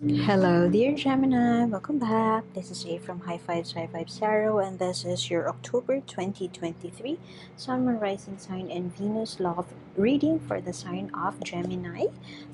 Hello, dear Gemini. Welcome back. This is Jay from High Fives High Fives Tarot, and this is your October 2023 Sun, Moon, Rising sign and Venus love reading for the sign of Gemini.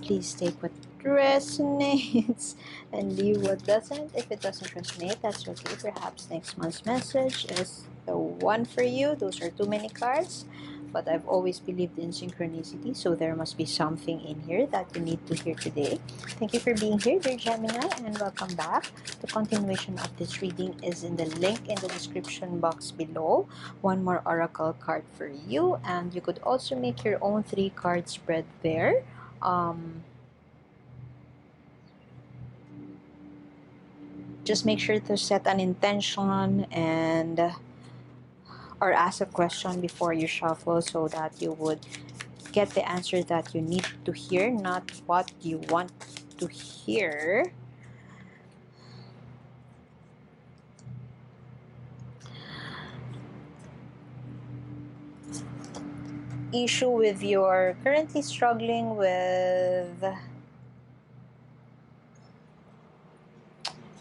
Please take what resonates and leave what doesn't. If it doesn't resonate, that's okay. Perhaps next month's message is the one for you. Those are too many cards. But I've always believed in synchronicity, so there must be something in here that you need to hear today. Thank you for being here, dear Gemini, and welcome back. The continuation of this reading is in the link in the description box below. One more oracle card for you, and you could also make your own 3-card spread there. Just make sure to set an intention and or ask a question before you shuffle so that you would get the answer that you need to hear, not what you want to hear. Issue with your currently struggling with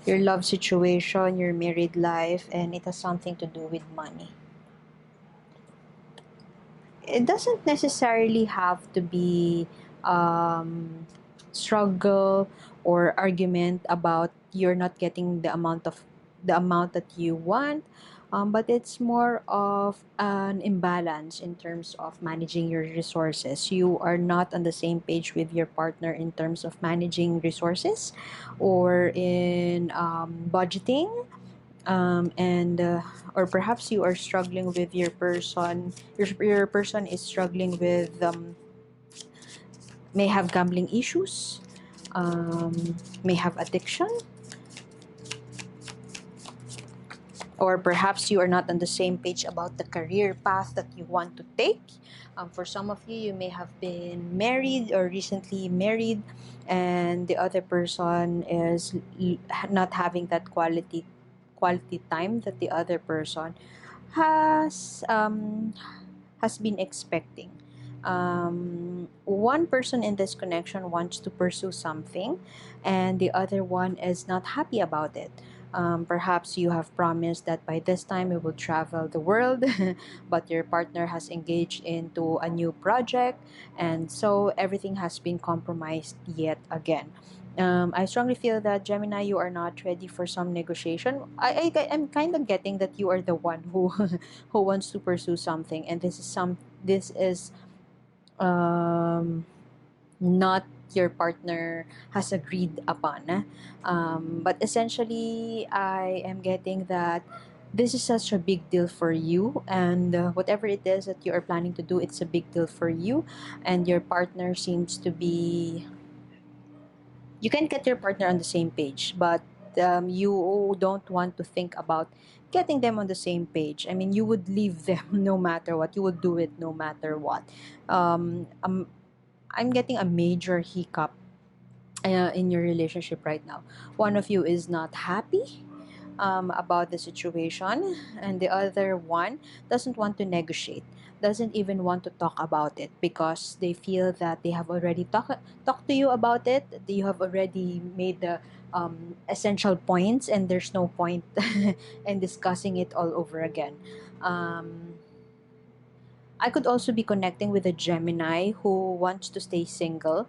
your love situation, your married life, and it has something to do with money. It doesn't necessarily have to be struggle or argument about you're not getting the amount that you want, but it's more of an imbalance in terms of managing your resources. You are not on the same page with your partner in terms of managing resources or in budgeting, and or perhaps you are struggling with your person. Your person is struggling with may have gambling issues, may have addiction, or perhaps you are not on the same page about the career path that you want to take. For some of you, you may have been married or recently married, and the other person is not having that quality time that the other person has been expecting. One person in this connection wants to pursue something, and the other one is not happy about it. Perhaps you have promised that by this time you will travel the world, but your partner has engaged into a new project, and so everything has been compromised yet again. I strongly feel that Gemini, you are not ready for some negotiation. I'm kind of getting that you are the one who who wants to pursue something, and this is not your partner has agreed upon. But essentially, I am getting that this is such a big deal for you, and whatever it is that you are planning to do, it's a big deal for you, and your partner seems to be. You can get your partner on the same page, but you don't want to think about getting them on the same page. I mean, you would leave them no matter what. You would do it no matter what. Um, um, I'm getting a major hiccup in your relationship right now. One of you is not happy about the situation, and the other one doesn't want to negotiate, doesn't even want to talk about it because they feel that they have already talked to you about it. You have already made the essential points, and there's no point in discussing it all over again. Um, I could also be connecting with a Gemini who wants to stay single,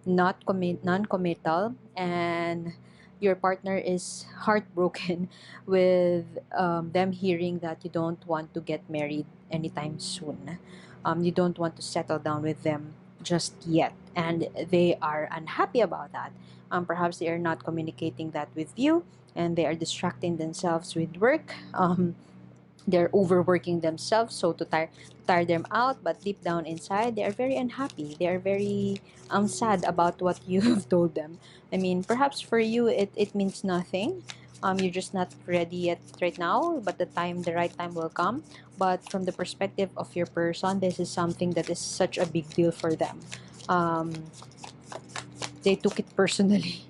non-committal, and your partner is heartbroken with them hearing that you don't want to get married anytime soon. You don't want to settle down with them just yet, and they are unhappy about that. Perhaps they are not communicating that with you, and they are distracting themselves with work. They're overworking themselves so to tire them out, but deep down inside they are very unhappy. They are very sad about what you have told them. I mean, perhaps for you it means nothing. You're just not ready yet right now, but the right time will come. But from the perspective of your person, this is something that is such a big deal for them. um, they took it personally.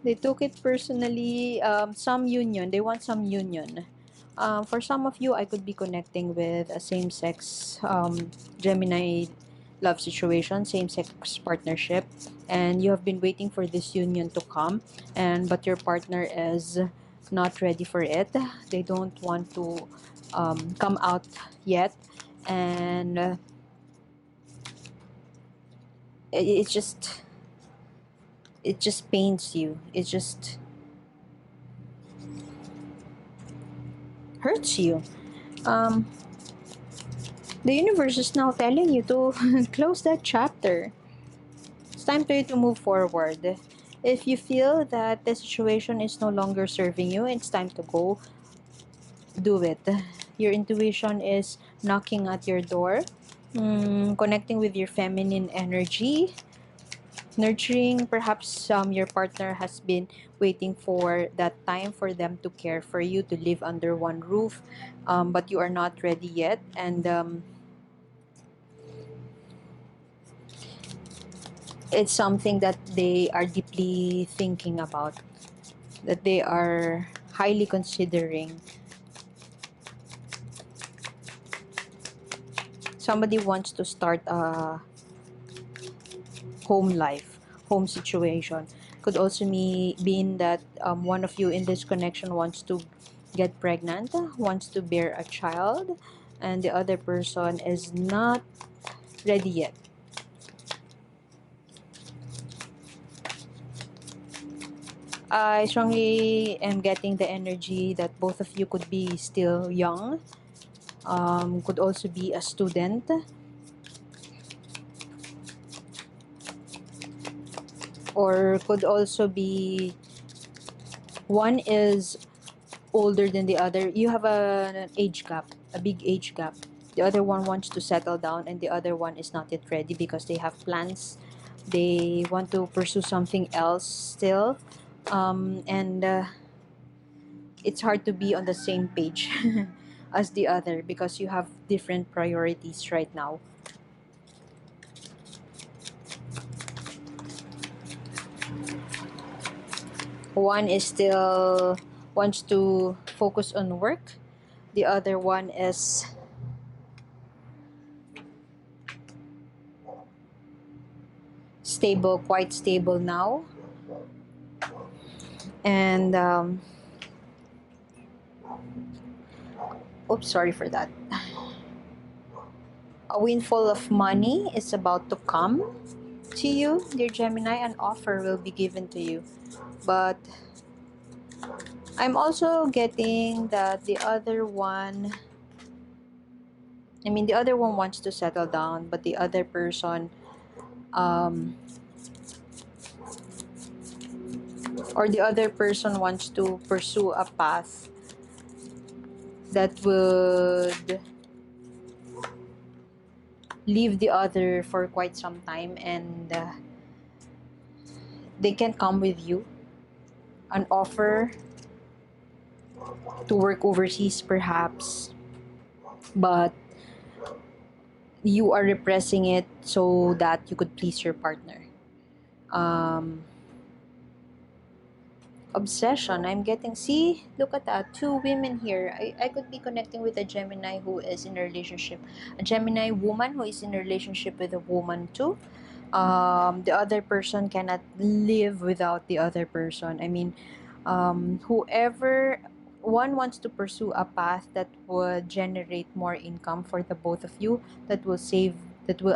They took it personally. Some union, they want some union. For some of you, I could be connecting with a same-sex Gemini love situation, same-sex partnership, and you have been waiting for this union to come, and but your partner is not ready for it. They don't want to come out yet, and it just pains you. It just hurts you. Um, the universe is now telling you to close that chapter. It's time for you to move forward. If you feel that the situation is no longer serving you, it's time to go. Do it. Your intuition is knocking at your door, connecting with your feminine energy, nurturing. Perhaps your partner has been waiting for that time for them to care for you, to live under one roof, but you are not ready yet, and it's something that they are deeply thinking about, that they are highly considering. Somebody wants to start a home life, home situation. Could also mean that one of you in this connection wants to get pregnant, wants to bear a child, and the other person is not ready yet. I strongly am getting the energy that both of you could be still young, could also be a student, or could also be one is older than the other. You have an age gap, a big age gap. The other one wants to settle down, and the other one is not yet ready because they have plans. They want to pursue something else still. And it's hard to be on the same page as the other because you have different priorities right now. One is still wants to focus on work. The other one is stable, quite stable now. And oops, sorry for that. A windfall of money is about to come to you, dear Gemini. An offer will be given to you. But I'm also getting that the other one wants to settle down, but the other person, um, or the other person wants to pursue a path that would leave the other for quite some time, and they can come with you. An offer to work overseas, perhaps, but you are repressing it so that you could please your partner. Um, Obsession. I'm getting, see, look at that. Two women here. I could be connecting with a Gemini who is in a relationship. A Gemini woman who is in a relationship with a woman too. The other person cannot live without the other person. I mean, whoever one wants to pursue a path that would generate more income for the both of you, that will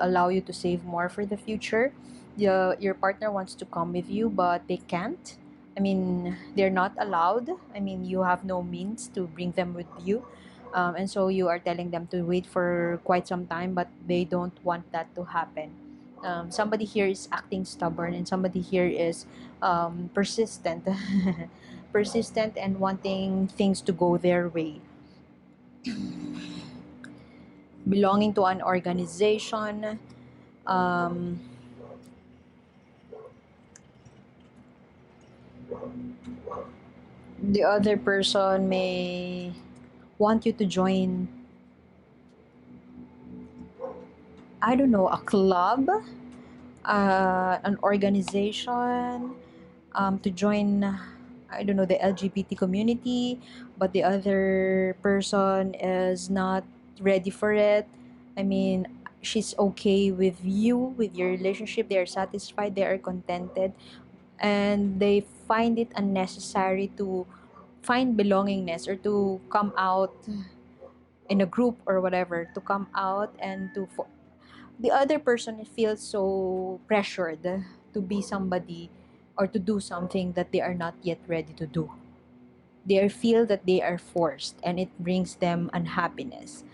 allow you to save more for the future. Your partner wants to come with you, but they can't. I mean, they're not allowed. I mean, you have no means to bring them with you. And so you are telling them to wait for quite some time, but they don't want that to happen. Somebody here is acting stubborn, and somebody here is persistent. Persistent and wanting things to go their way. Belonging to an organization. Um, the other person may want you to join, I don't know, a club, an organization, to join, I don't know, the LGBT community, but the other person is not ready for it. I mean, she's okay with you, with your relationship. They are satisfied, they are contented, and they find it unnecessary to find belongingness or to come out in a group or whatever, to come out and the other person feels so pressured to be somebody or to do something that they are not yet ready to do. They feel that they are forced, and it brings them unhappiness.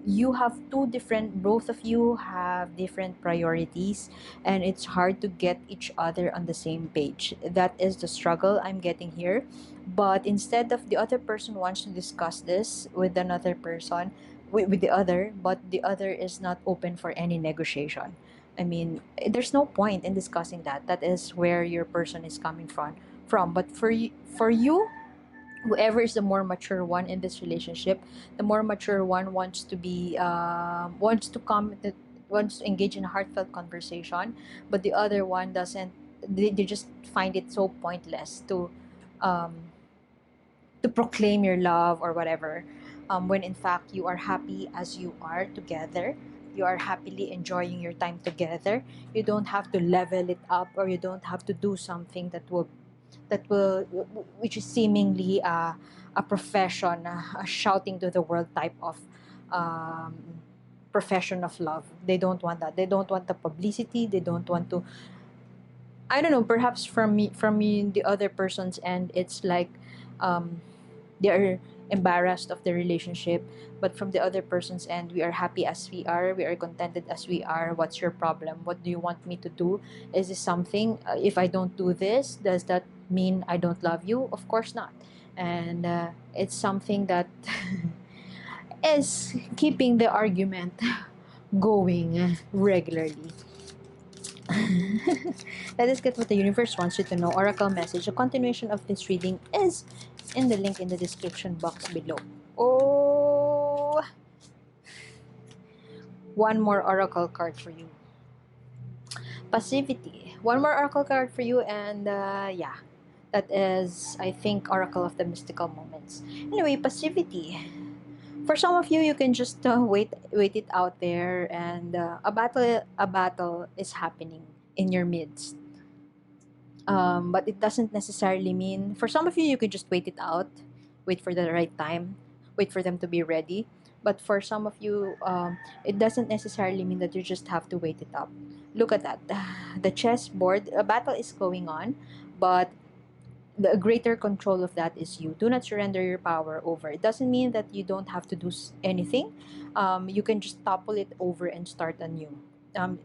You have two different, both of you have different priorities, and it's hard to get each other on the same page. That is the struggle I'm getting here. But instead of the other person wants to discuss this with another person, with the other, but the other is not open for any negotiation. I mean, there's no point in discussing that. That is where your person is coming from. But for you, whoever is the more mature one in this relationship, the more mature one wants to be wants to engage in a heartfelt conversation, but the other one doesn't. They just find it so pointless um, to proclaim your love or whatever, when in fact you are happy as you are together. You are happily enjoying your time together. You don't have to level it up, or you don't have to do something that will which is seemingly a profession, a shouting to the world type of um, profession of love. They don't want that. They don't want the publicity. They don't want to, I don't know, perhaps from me the other person's end, it's like um, they're embarrassed of the relationship, but from the other person's end, we are happy as we are, we are contented as we are. What's your problem? What do you want me to do? Is this something, if I don't do this, does that mean I don't love you? Of course not. And it's something that is keeping the argument going regularly. Let us get what the universe wants you to know. Oracle message. A continuation of this reading is in the link in the description box below. Oh, one more oracle card for you. Passivity. One more oracle card for you, and yeah, that is, I think, Oracle of the Mystical Moments. Anyway, passivity. For some of you, you can just wait it out there, and a battle is happening in your midst. But it doesn't necessarily mean, for some of you, you can just wait it out, wait for the right time, wait for them to be ready. But for some of you, it doesn't necessarily mean that you just have to wait it up. Look at that. The chessboard, a battle is going on, but the greater control of that is you. Do not surrender your power over. It doesn't mean that you don't have to do anything. You can just topple it over and start anew.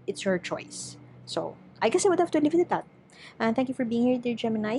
It's your choice. So I guess I would have to leave it at that. And thank you for being here, dear Gemini.